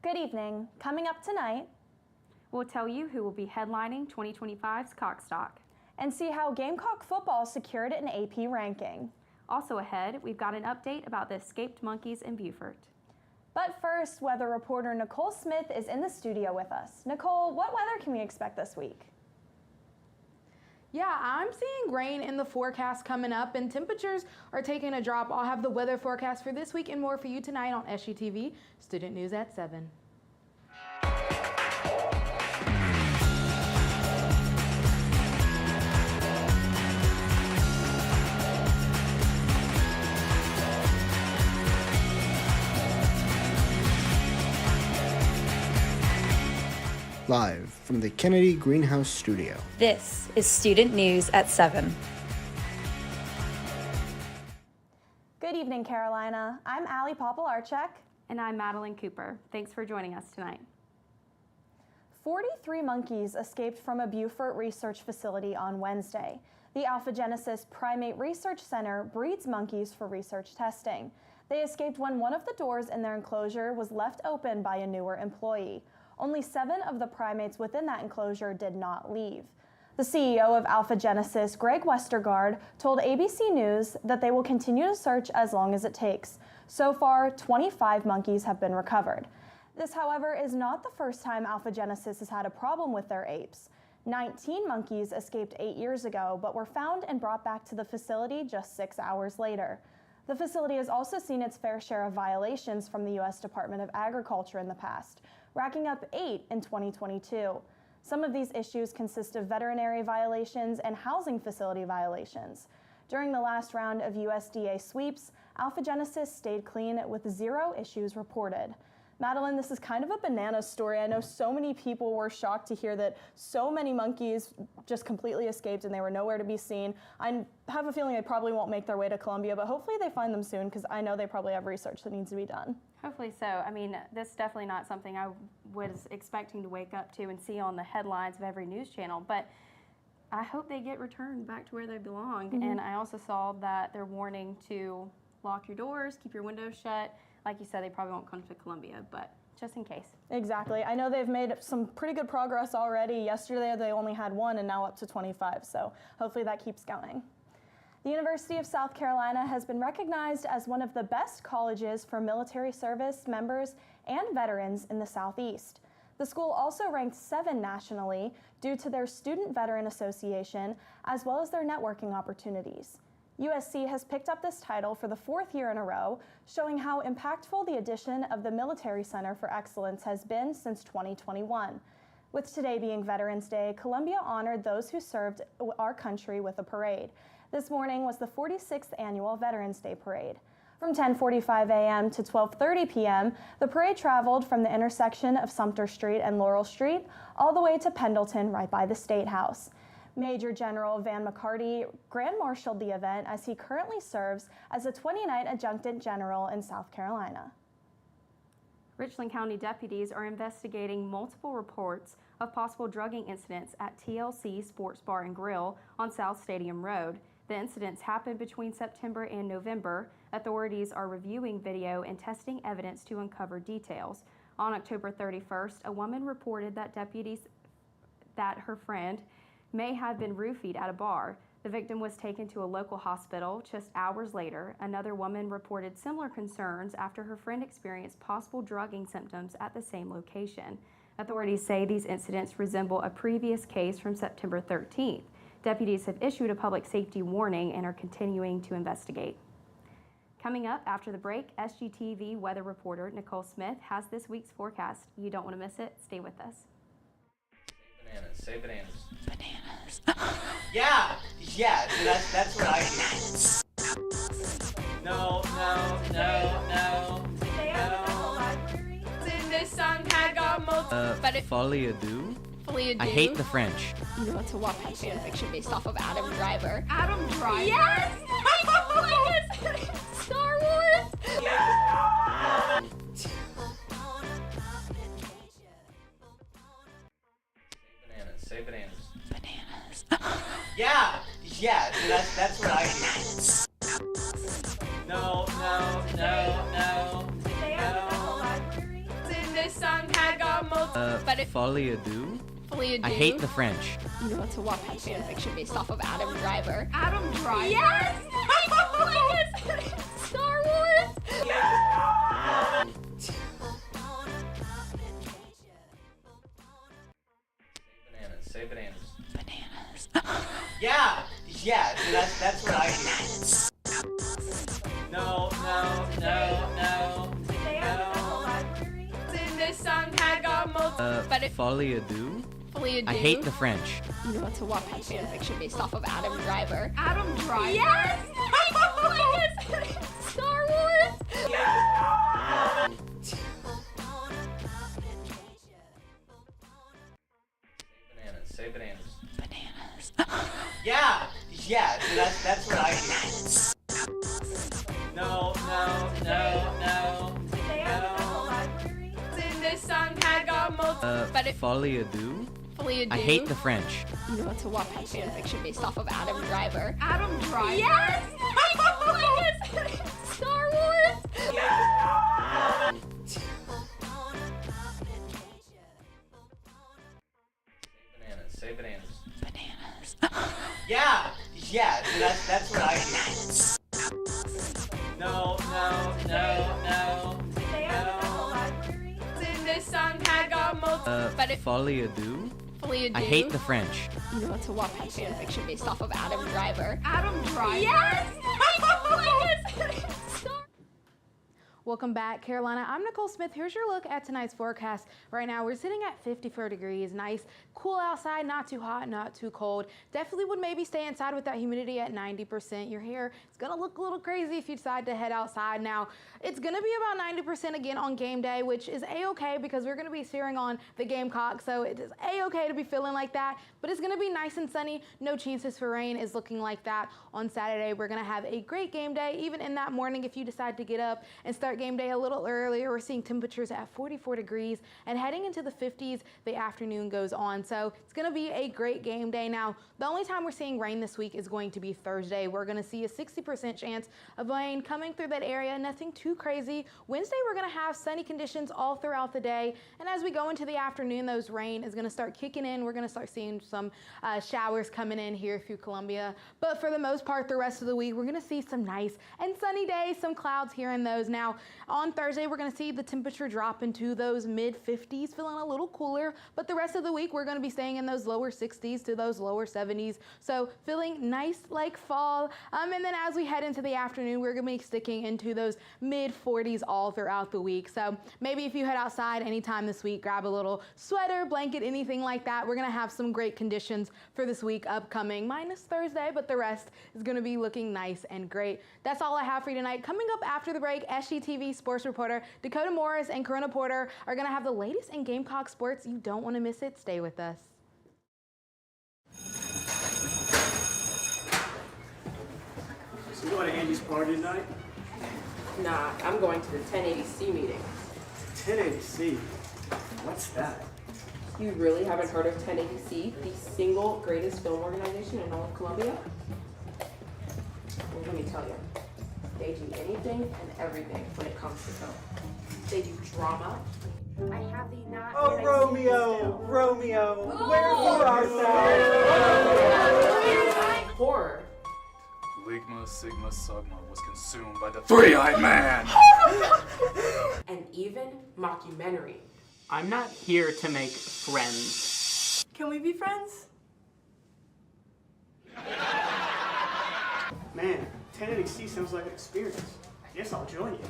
Good evening. Coming up tonight, we'll tell you who will be headlining 2025's Cockstock. And see how Gamecock football secured an AP ranking. Also ahead, we've got an update about the escaped monkeys in Beaufort. But first, weather reporter Nicole Smith is in the studio with us. Nicole, what weather can we expect this week? Yeah, I'm seeing rain in the forecast coming up, and temperatures are taking a drop. I'll have the weather forecast for this week and more for you tonight on SGTV, Student News at 7. Live from the Kennedy Greenhouse Studio. This is Student News at 7. Good evening, Carolina. I'm Popielarczyk. And I'm Madelyn Cooper. Thanks for joining us tonight. 43 monkeys escaped from a Beaufort research facility on Wednesday. The Alphagenesis Primate Research Center breeds monkeys for research testing. They escaped when one of the doors in their enclosure was left open by a newer employee. Only 7 of the primates within that enclosure did not leave. The CEO of Alphagenesis, Greg Westergaard, told ABC News that they will continue to search as long as it takes. So far, 25 monkeys have been recovered. This, however, is not the first time Alphagenesis has had a problem with their apes. 19 monkeys escaped 8 years ago, but were found and brought back to the facility just 6 hours later. The facility has also seen its fair share of violations from the U.S. Department of Agriculture in the past, racking up 8 in 2022. Some of these issues consist of veterinary violations and housing facility violations. During the last round of USDA sweeps, Alphagenesis stayed clean with 0 issues reported. Madelyn, this is kind of a bananas story. I know so many people were shocked to hear that so many monkeys just completely escaped and they were nowhere to be seen. I have a feeling they probably won't make their way to Columbia, but hopefully they find them soon because I know they probably have research that needs to be done. Hopefully so. I mean, this is definitely not something I was expecting to wake up to and see on the headlines of every news channel, but I hope they get returned back to where they belong. Mm-hmm. And I also saw that they're warning to lock your doors, keep your windows shut. Like you said, they probably won't come to Columbia, but just in case. Exactly. I know they've made some pretty good progress already. Yesterday they only had 1 and now up to 25, so hopefully that keeps going. The University of South Carolina has been recognized as one of the best colleges for military service members and veterans in the Southeast. The school also ranked 7 nationally due to their Student Veteran Association, as well as their networking opportunities. USC has picked up this title for the 4th year in a row, showing how impactful the addition of the Military Center for Excellence has been since 2021. With today being Veterans Day, Columbia honored those who served our country with a parade. This morning was the 46th annual Veterans Day Parade. From 10:45 a.m. to 12:30 p.m., the parade traveled from the intersection of Sumter Street and Laurel Street all the way to Pendleton right by the State House. Major General Van McCarty grand marshaled the event as he currently serves as a 20-night adjutant general in South Carolina. Richland County deputies are investigating multiple reports of possible drugging incidents at TLC Sports Bar and Grill on South Stadium Road. The incidents happened between September and November. Authorities are reviewing video and testing evidence to uncover details. On October 31st, a woman reported that her friend may have been roofied at a bar. The victim was taken to a local hospital. Just hours later, another woman reported similar concerns after her friend experienced possible drugging symptoms at the same location. Authorities say these incidents resemble a previous case from September 13th. Deputies have issued a public safety warning and are continuing to investigate. Coming up after the break, SGTV weather reporter Nicole Smith has this week's forecast. You don't want to miss it. Stay with us. Say bananas. Bananas. Yeah, that's what I do. No. In this song, I got multiple. Folie à deux? Folie à deux. I hate the French. You know, it's a Wattpad fan fiction based off of Adam Driver. Adam Driver? Yes! Star Wars? Yeah. Say bananas. Bananas. Yeah, that's what I do. No. In this song, But it Folly-a-do? fully I hate the French. You know, it's a Wattpad fan fiction based off of Adam Driver. Adam Driver? Yes! Star Wars! Say bananas. Bananas. Yeah, so that's what I do. No. In this song had got multiple. But it Folly-a-do? fully I hate the French. You know, it's a Wattpad fan fiction based off of Adam Driver. Adam Driver? Yes! Star Wars! Say bananas. Bananas. Yeah, so that's what I do. No. In this song had got multiple. But it Folly-a-do? fully I hate the French. You know, it's a Wattpad fan fiction based off of Adam Driver. Adam Driver? Yes! Star Wars! Say bananas. Bananas. Yeah, so that's what I do. No. In this song had got multiple. But it Folly-a-do? fully I hate the French. You know, it's a Wattpad fan fiction based off of Adam Driver. Adam Driver? Yes! Star Welcome back, Carolina. I'm Nicole Smith. Here's your look at tonight's forecast. Right now, we're sitting at 54 degrees. Nice, cool outside, not too hot, not too cold. Definitely would maybe stay inside with that humidity at 90%. Your hair is gonna look a little crazy if you decide to head outside. Now, it's gonna be about 90% again on game day, which is a-okay because we're gonna be cheering on the Gamecock, so it is a-okay to be feeling like that, but it's gonna be nice and sunny. No chances for rain is looking like that on Saturday. We're gonna have a great game day, even in that morning if you decide to get up and start game day a little earlier. We're seeing temperatures at 44 degrees and heading into the 50s. The afternoon goes on, so it's going to be a great game day. Now, the only time we're seeing rain this week is going to be Thursday. We're going to see a 60% chance of rain coming through that area. Nothing too crazy. Wednesday, we're going to have sunny conditions all throughout the day, and as we go into the afternoon, those rain is going to start kicking in. We're going to start seeing some showers coming in here through Columbia, but for the most part, the rest of the week, we're going to see some nice and sunny days, some clouds here and those. Now, on Thursday, we're going to see the temperature drop into those mid-50s, feeling a little cooler, but the rest of the week, we're going to be staying in those lower 60s to those lower 70s, so feeling nice like fall. And then as we head into the afternoon, we're going to be sticking into those mid-40s all throughout the week. So maybe if you head outside anytime this week, grab a little sweater, blanket, anything like that. We're going to have some great conditions for this week upcoming, minus Thursday, but the rest is going to be looking nice and great. That's all I have for you tonight. Coming up after the break, SGTV sports reporter Dakota Morris and Karenna Porter are going to have the latest in Gamecock sports. You don't want to miss it. Stay with us. So you going to Andy's party tonight? Nah, I'm going to the 1080C meeting. 1080C? What's that? You really haven't heard of 1080C, the single greatest film organization in all of Columbia? Well, let me tell you, they do anything and everything when it comes to film. They do drama. I have the not. Oh, Romeo! Wherefore art thou? Horror. Ligma Sigma Sugma was consumed by the three-eyed man! And even mockumentary. I'm not here to make friends. Can we be friends? Man, 1080C sounds like an experience. I guess I'll join you.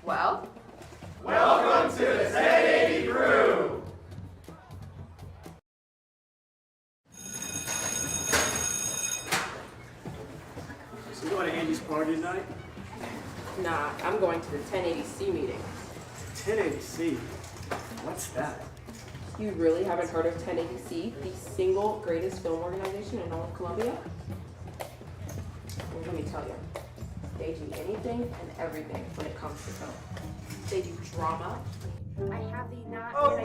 Well? Welcome to the 1080 crew! So you going to Andy's party tonight? Nah, I'm going to the 1080C meeting. 1080C? What's that? You really haven't heard of 1080C, the single greatest film organization in all of Columbia? Well, let me tell you, they do anything and everything when it comes to film. They do drama. I have the not. Oh,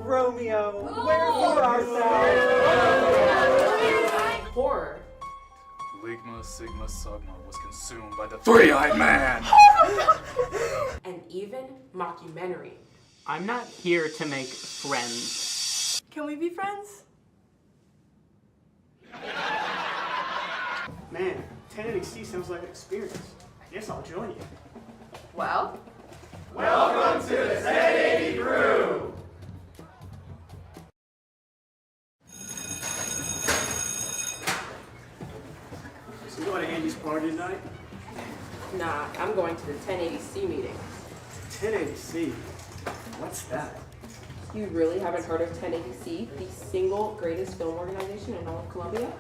Romeo! Wherefore art thou? Horror. Ligma Sigma Sugma was consumed by the three-eyed man! And even mockumentary. I'm not here to make friends. Can we be friends? Man, 1080C sounds like an experience. I guess I'll join you. Well, Welcome to the 1080 crew! So you going to Andy's party tonight? nah, I'm going to the 1080C meeting. 1080C? What's that? You really haven't heard of 1080C, the single greatest film organization in all of Colombia?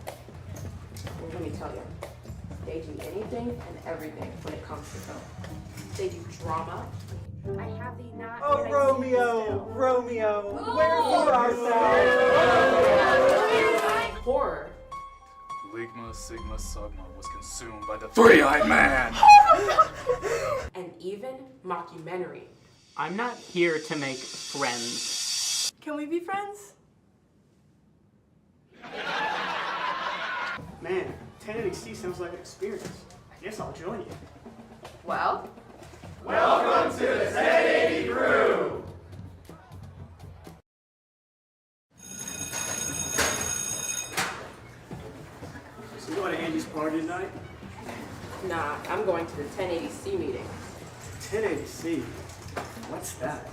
Well, let me tell you, they do anything and everything when it comes to film. They do drama. I have the not. Oh, Romeo! Romeo! Wherefore art thou? Horror. Ligma Sigma Sigma was consumed by the three-eyed man! And even mockumentary. I'm not here to make friends. Can we be friends? Man, 1080C sounds like an experience. I guess I'll join you. Well, Welcome to the 1080 crew! So you going to Andy's party tonight? nah, I'm going to the 1080C meeting. 1080C? What's that?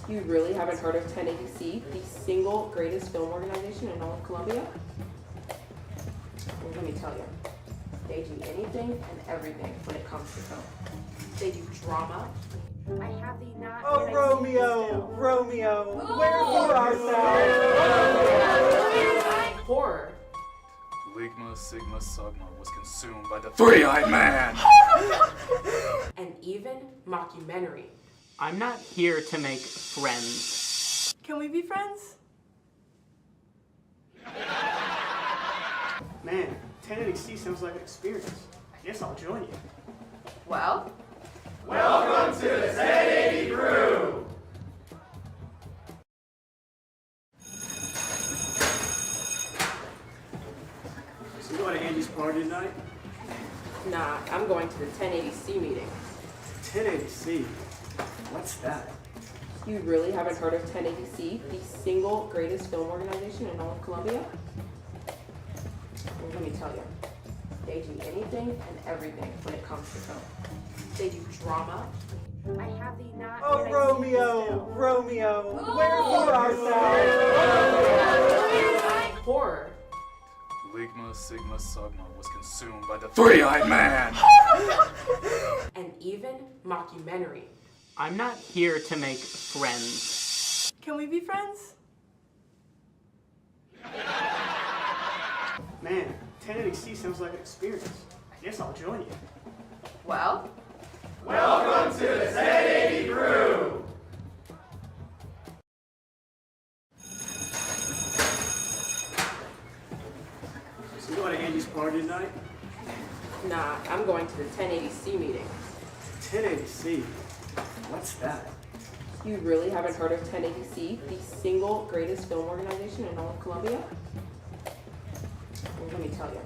You really haven't heard of 1080C, the single greatest film organization in all of Colombia? Well, let me tell you, they do anything and everything when it comes to film. They do drama. I have the not. Oh, Romeo! Romeo! Wherefore art thou? Horror. Ligma Sigma Sigma was consumed by the three-eyed man! And even mockumentary. I'm not here to make friends. Can we be friends? Man, 1080C sounds like an experience. I guess I'll join you. Well, Welcome to the 1080 crew! So you going to Andy's party tonight? nah, I'm going to the 1080C meeting. 1080C? What's that? You really haven't heard of 1080C, the single greatest film organization in all of Colombia? Well, let me tell you, they do anything and everything when it comes to film. They do drama. I have the not. Oh, Romeo! Romeo! Wherefore art thou? Horror. Ligma Sigma Sigma was consumed by the three-eyed man! And even mockumentary. I'm not here to make friends. Can we be friends? Man, 1080C sounds like an experience. I guess I'll join you. Well, Welcome to the 1080 crew! So you going to Andy's party tonight? nah, I'm going to the 1080C meeting. 1080C? What's that? You really haven't heard of 1080C, the single greatest film organization in all of Colombia? Well, let me tell you,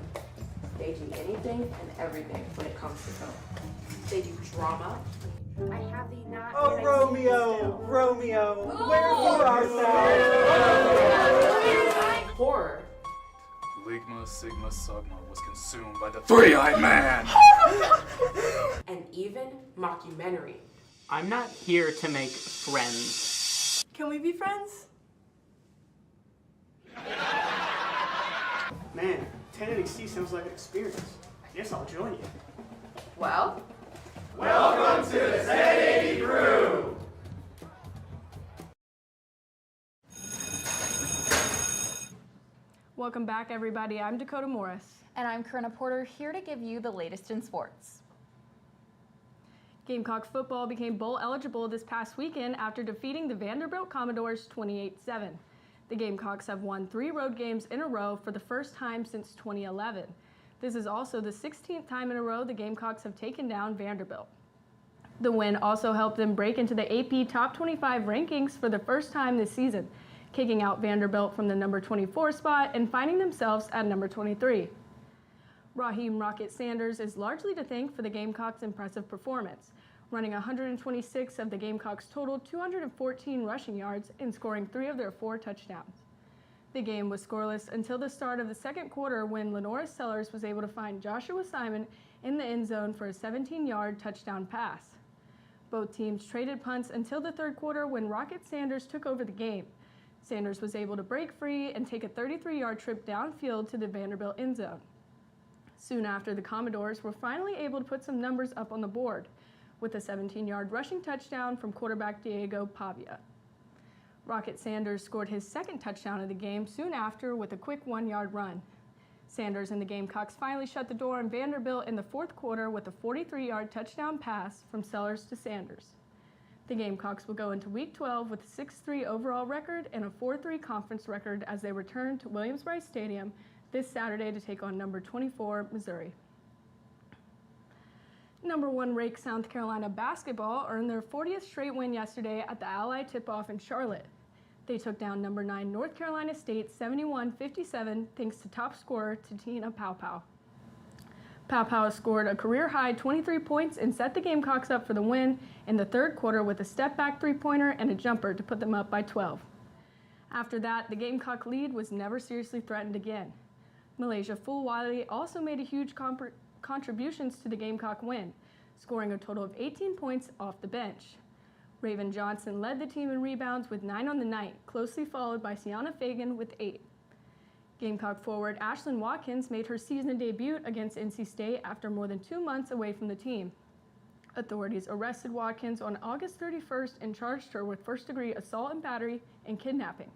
they do anything and everything when it comes to film. They do drama. I have the not. Oh, Romeo! Romeo! Wherefore art thou? Horror. Ligma Sigma Sigma was consumed by the three-eyed man! And even mockumentary. I'm not here to make friends. Can we be friends? Man, 1080C sounds like an experience. I guess I'll join you. Well, Welcome to the 1080 crew! Welcome back, everybody. I'm Dakota Morris. And I'm Karenna Porter, here to give you the latest in sports. Gamecock football became bowl eligible this past weekend after defeating the Vanderbilt Commodores 28-7. The Gamecocks have won 3 road games in a row for the first time since 2011. This is also the 16th time in a row the Gamecocks have taken down Vanderbilt. The win also helped them break into the AP Top 25 rankings for the first time this season, kicking out Vanderbilt from the number 24 spot and finding themselves at number 23. Raheem "Rocket" Sanders is largely to thank for the Gamecocks' impressive performance. running 126 of the Gamecocks' total 214 rushing yards and scoring 3 of their 4 touchdowns. The game was scoreless until the start of the second quarter when Lenora Sellers was able to find Joshua Simon in the end zone for a 17-yard touchdown pass. Both teams traded punts until the third quarter when Rocket Sanders took over the game. Sanders was able to break free and take a 33-yard trip downfield to the Vanderbilt end zone. Soon after, the Commodores were finally able to put some numbers up on the board with a 17-yard rushing touchdown from quarterback Diego Pavia. Rocket Sanders scored his second touchdown of the game soon after with a quick 1-yard run. Sanders and the Gamecocks finally shut the door on Vanderbilt in the fourth quarter with a 43-yard touchdown pass from Sellers to Sanders. The Gamecocks will go into Week 12 with a 6-3 overall record and a 4-3 conference record as they return to Williams-Brice Stadium this Saturday to take on number 24, Missouri. Number 1 ranked South Carolina basketball earned their 40th straight win yesterday at the Ally Tip-Off in Charlotte. They took down number 9 North Carolina State 71-57 thanks to top scorer Tatina Paopao. Paopao scored a career-high 23 points and set the Gamecocks up for the win in the third quarter with a step-back three-pointer and a jumper to put them up by 12. After that, the Gamecock lead was never seriously threatened again. Malaysia Fulwiley also made a huge contributions to the Gamecock win, scoring a total of 18 points off the bench. Raven Johnson led the team in rebounds with 9 on the night, closely followed by Sienna Fagan with 8. Gamecock forward Ashlyn Watkins made her season debut against NC State after more than 2 months away from the team. Authorities arrested Watkins on August 31st and charged her with first-degree assault and battery and kidnapping.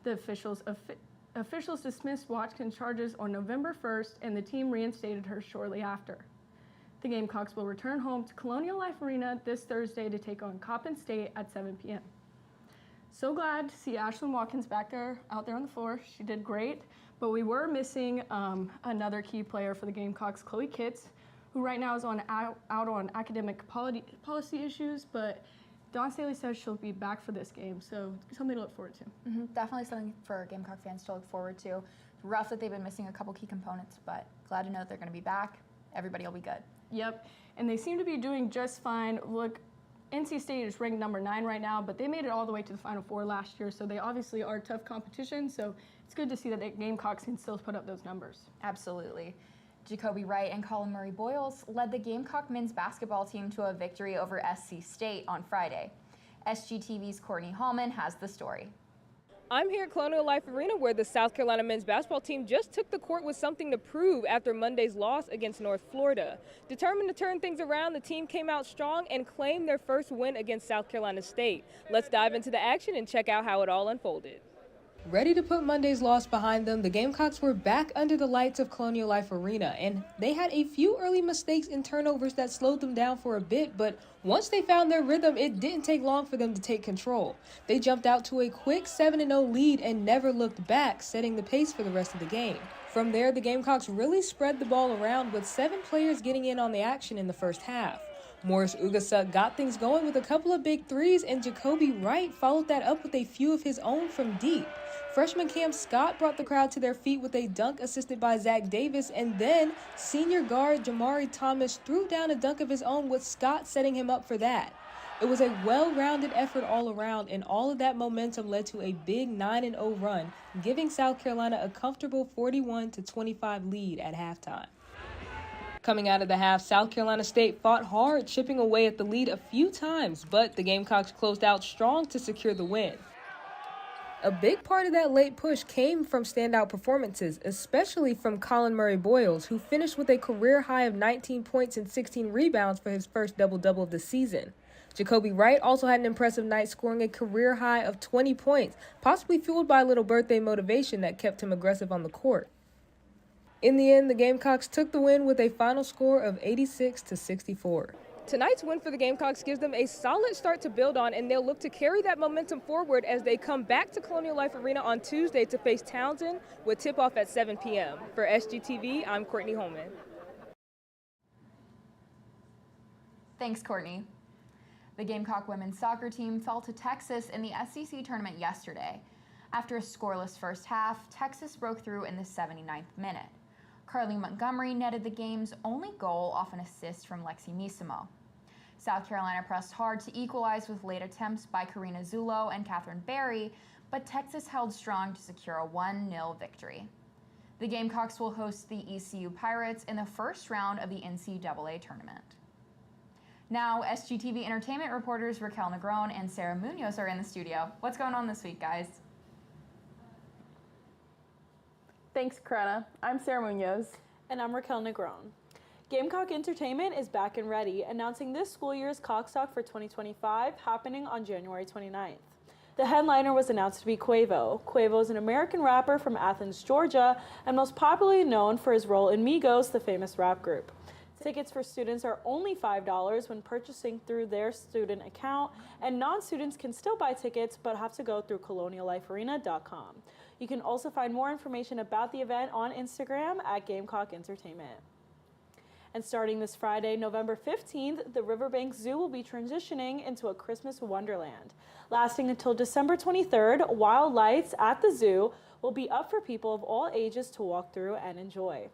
The officials dismissed Watkins' charges on November 1st, and the team reinstated her shortly after. The Gamecocks will return home to Colonial Life Arena this Thursday to take on Coppin State at 7 p.m. So glad to see Ashlyn Watkins out there on the floor. She did great, but we were missing another key player for the Gamecocks, Chloe Kitts, who right now is out on academic policy issues, but Dawn Staley says she'll be back for this game, so something to look forward to. Definitely something for Gamecock fans to look forward to. Rough that they've been missing a couple key components, but glad to know that they're going to be back. Everybody will be good. Yep, and they seem to be doing just fine. Look, NC State is ranked number 9 right now, but they made it all the way to the Final Four last year, so they obviously are tough competition, so it's good to see that the Gamecocks can still put up those numbers. Absolutely. Jacoby Wright and Colin Murray Boyles led the Gamecock men's basketball team to a victory over SC State on Friday. SGTV's Courtney Hallman has the story. I'm here at Colonial Life Arena where the South Carolina men's basketball team just took the court with something to prove after Monday's loss against North Florida. Determined to turn things around, the team came out strong and claimed their first win against South Carolina State. Let's dive into the action and check out how it all unfolded. Ready to put Monday's loss behind them, the Gamecocks were back under the lights of Colonial Life Arena, and they had a few early mistakes and turnovers that slowed them down for a bit, but once they found their rhythm, it didn't take long for them to take control. They jumped out to a quick 7-0 lead and never looked back, setting the pace for the rest of the game. From there, the Gamecocks really spread the ball around with 7 players getting in on the action in the first half. Morris Ugasuk got things going with a couple of big threes, and Jacoby Wright followed that up with a few of his own from deep. Freshman Cam Scott brought the crowd to their feet with a dunk assisted by Zach Davis, and then senior guard Jamari Thomas threw down a dunk of his own with Scott setting him up for that. It was a well-rounded effort all around, and all of that momentum led to a big 9-0 run, giving South Carolina a comfortable 41-25 lead at halftime. Coming out of the half, South Carolina State fought hard, chipping away at the lead a few times, but the Gamecocks closed out strong to secure the win. A big part of that late push came from standout performances, especially from Colin Murray Boyles, who finished with a career high of 19 points and 16 rebounds for his first double-double of the season. Jacoby Wright also had an impressive night, scoring a career high of 20 points, possibly fueled by a little birthday motivation that kept him aggressive on the court. In the end, the Gamecocks took the win with a final score of 86-64. Tonight's win for the Gamecocks gives them a solid start to build on, and they'll look to carry that momentum forward as they come back to Colonial Life Arena on Tuesday to face Townsend with tip-off at 7 p.m. For SGTV, I'm Courtney Holman. Thanks, Courtney. The Gamecock women's soccer team fell to Texas in the SEC tournament yesterday. After a scoreless first half, Texas broke through in the 79th minute. Carly Montgomery netted the game's only goal off an assist from Lexi Misimo. South Carolina pressed hard to equalize with late attempts by Karina Zullo and Catherine Berry, but Texas held strong to secure a 1-0 victory. The Gamecocks will host the ECU Pirates in the first round of the NCAA tournament. Now, SGTV entertainment reporters Raquel Negrón and Sarah Muñoz are in the studio. What's going on this week, guys? Thanks, Karenna. I'm Sarah Muñoz. And I'm Raquel Negrón. Gamecock Entertainment is back and ready, announcing this school year's Cockstock for 2025, happening on January 29th. The headliner was announced to be Quavo. Quavo is an American rapper from Athens, Georgia, and most popularly known for his role in Migos, the famous rap group. Tickets for students are only $5 when purchasing through their student account, and non-students can still buy tickets but have to go through colonialliferena.com. You can also find more information about the event on Instagram at Gamecock Entertainment. And starting this Friday, November 15th, the Riverbank Zoo will be transitioning into a Christmas wonderland. Lasting until December 23rd, wild lights at the zoo will be up for people of all ages to walk through and enjoy.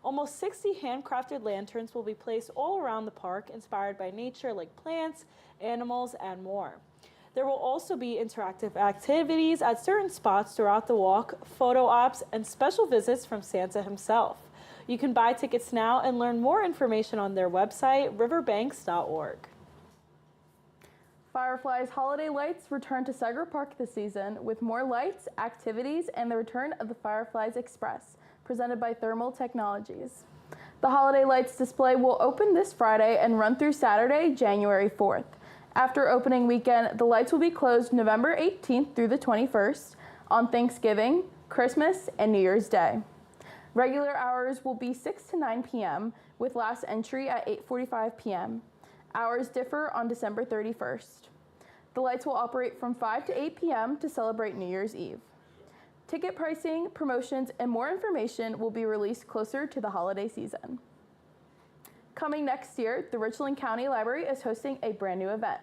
Almost 60 handcrafted lanterns will be placed all around the park, inspired by nature like plants, animals, and more. There will also be interactive activities at certain spots throughout the walk, photo ops, and special visits from Santa himself. You can buy tickets now and learn more information on their website, riverbanks.org. Firefly's holiday lights return to Seger Park this season with more lights, activities, and the return of the Fireflies Express, presented by Thermal Technologies. The holiday lights display will open this Friday and run through Saturday, January 4th. After opening weekend, the lights will be closed November 18th through the 21st on Thanksgiving, Christmas, and New Year's Day. Regular hours will be 6 to 9 p.m. with last entry at 8:45 p.m. Hours differ on December 31st. The lights will operate from 5 to 8 p.m. to celebrate New Year's Eve. Ticket pricing, promotions, and more information will be released closer to the holiday season. Coming next year, the Richland County Library is hosting a brand new event.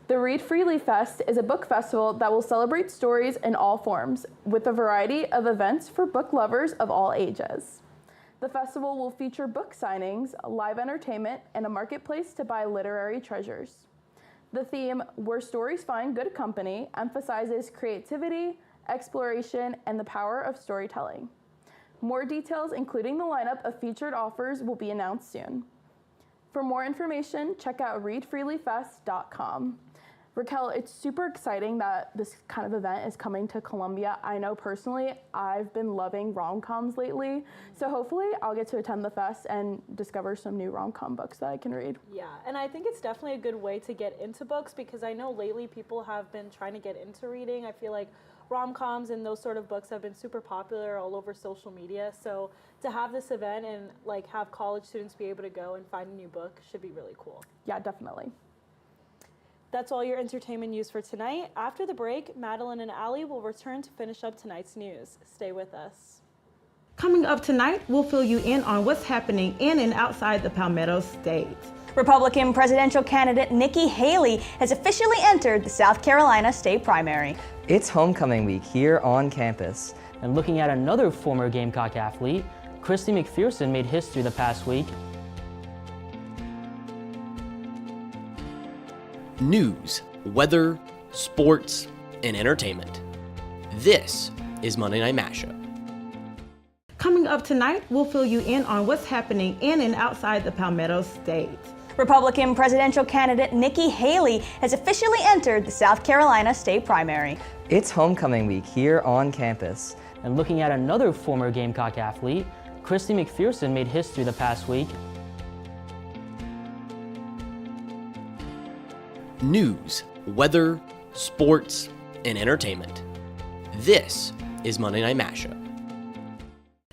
The Read Freely Fest is a book festival that will celebrate stories in all forms, with a variety of events for book lovers of all ages. The festival will feature book signings, live entertainment, and a marketplace to buy literary treasures. The theme, Where Stories Find Good Company, emphasizes creativity, exploration, and the power of storytelling. More details, including the lineup of featured offers, will be announced soon. For more information, check out readfreelyfest.com. Raquel, it's super exciting that this kind of event is coming to Columbia. I know personally, I've been loving rom-coms lately, so hopefully I'll get to attend the fest and discover some new rom-com books that I can read. Yeah, and I think it's definitely a good way to get into books, because I know lately people have been trying to get into reading. I feel like rom-coms and those sort of books have been super popular all over social media, so to have this event and like have college students be able to go and find a new book should be really cool. Yeah, definitely. That's all your entertainment news for tonight. After the break, Madelyn and Allie will return to finish up tonight's news. Stay with us. Coming up tonight, we'll fill you in on what's happening in and outside the Palmetto State. Republican presidential candidate Nikki Haley has officially entered the South Carolina state primary. It's homecoming week here on campus. And looking at another former Gamecock athlete, Christy McPherson made history the past week. News, weather, sports, and entertainment. This is Monday Night Mashup. Coming up tonight, we'll fill you in on what's happening in and outside the Palmetto State. Republican presidential candidate Nikki Haley has officially entered the South Carolina state primary. It's homecoming week here on campus. And looking at another former Gamecock athlete, Christy McPherson made history the past week. News, weather, sports, and entertainment. This is Monday Night Mashup.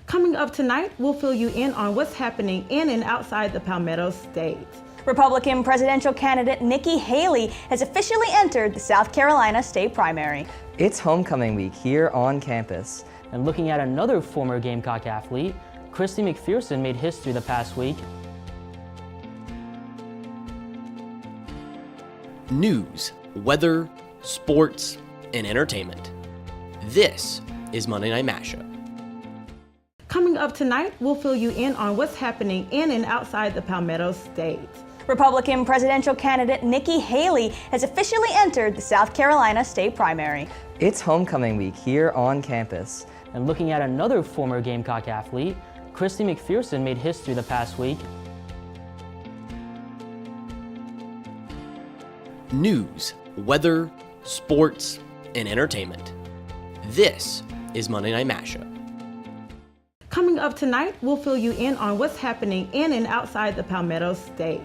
Coming up tonight, we'll fill you in on what's happening in and outside the Palmetto State. Republican presidential candidate Nikki Haley has officially entered the South Carolina state primary. It's homecoming week here on campus. And looking at another former Gamecock athlete, Christy McPherson made history the past week. News, weather, sports, and entertainment. This is Monday Night Mashup. Coming up tonight, we'll fill you in on what's happening in and outside the Palmetto State. Republican presidential candidate Nikki Haley has officially entered the South Carolina state primary. It's homecoming week here on campus. And looking at another former Gamecock athlete, Christy McPherson made history the past week. News, weather, sports, and entertainment. This is Monday Night Mashup. Coming up tonight, we'll fill you in on what's happening in and outside the Palmetto State.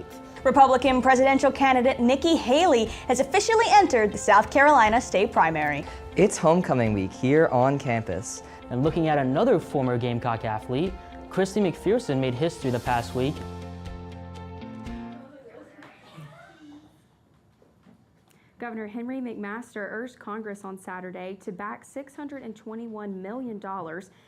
Republican presidential candidate Nikki Haley has officially entered the South Carolina state primary. It's homecoming week here on campus. And looking at another former Gamecock athlete, Christy McPherson made history the past week. Governor Henry McMaster urged Congress on Saturday to back $621 million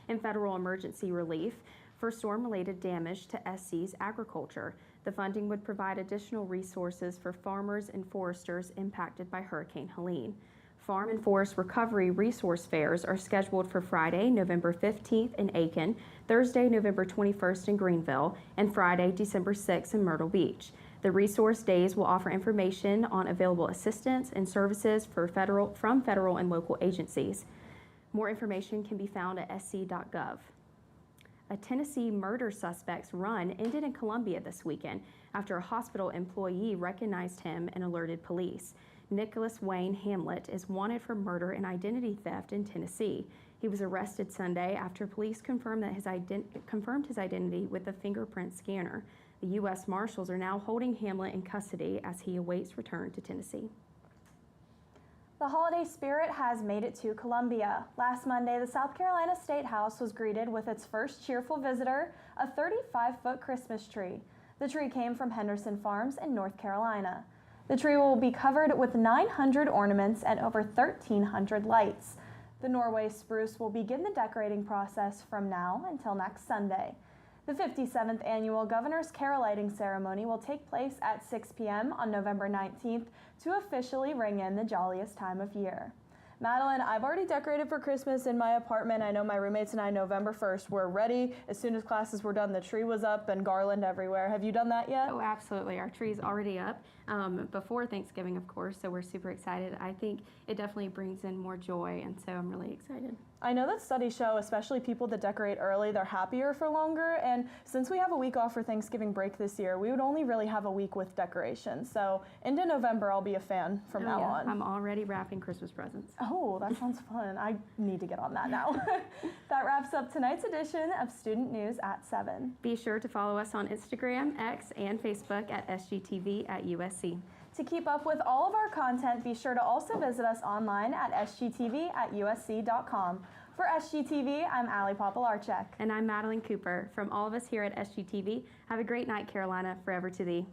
in federal emergency relief for storm-related damage to SC's agriculture. The funding would provide additional resources for farmers and foresters impacted by Hurricane Helene. Farm and Forest Recovery Resource Fairs are scheduled for Friday, November 15th in Aiken, Thursday, November 21st in Greenville, and Friday, December 6th in Myrtle Beach. The resource days will offer information on available assistance and services from federal and local agencies. More information can be found at sc.gov. A Tennessee murder suspect's run ended in Columbia this weekend after a hospital employee recognized him and alerted police. Nicholas Wayne Hamlet is wanted for murder and identity theft in Tennessee. He was arrested Sunday after police confirmed his identity with a fingerprint scanner. The U.S. Marshals are now holding Hamlet in custody as he awaits return to Tennessee. The holiday spirit has made it to Columbia. Last Monday, the South Carolina State House was greeted with its first cheerful visitor, a 35-foot Christmas tree. The tree came from Henderson Farms in North Carolina. The tree will be covered with 900 ornaments and over 1,300 lights. The Norway spruce will begin the decorating process from now until next Sunday. The 57th annual Governor's Carol Lighting Ceremony will take place at 6 p.m. on November 19th to officially ring in the jolliest time of year. Madelyn, I've already decorated for Christmas in my apartment. I know my roommates and I, November 1st, were ready. As soon as classes were done, the tree was up and garland everywhere. Have you done that yet? Oh, absolutely. Our tree's already up before Thanksgiving, of course, so we're super excited. I think it definitely brings in more joy, and so I'm really excited. I know that studies show, especially people that decorate early, they're happier for longer, and since we have a week off for Thanksgiving break this year, we would only really have a week with decorations. So into November, I'll be a fan from now on. I'm already wrapping Christmas presents. Oh, that sounds fun. I need to get on that now. That wraps up tonight's edition of Student News at 7. Be sure to follow us on Instagram, X, and Facebook at SGTV at USC. To keep up with all of our content, be sure to also visit us online at sgtv@usc.com. For SGTV, I'm Popielarczyk. And I'm Madelyn Cooper. From all of us here at SGTV, have a great night, Carolina. Forever to thee.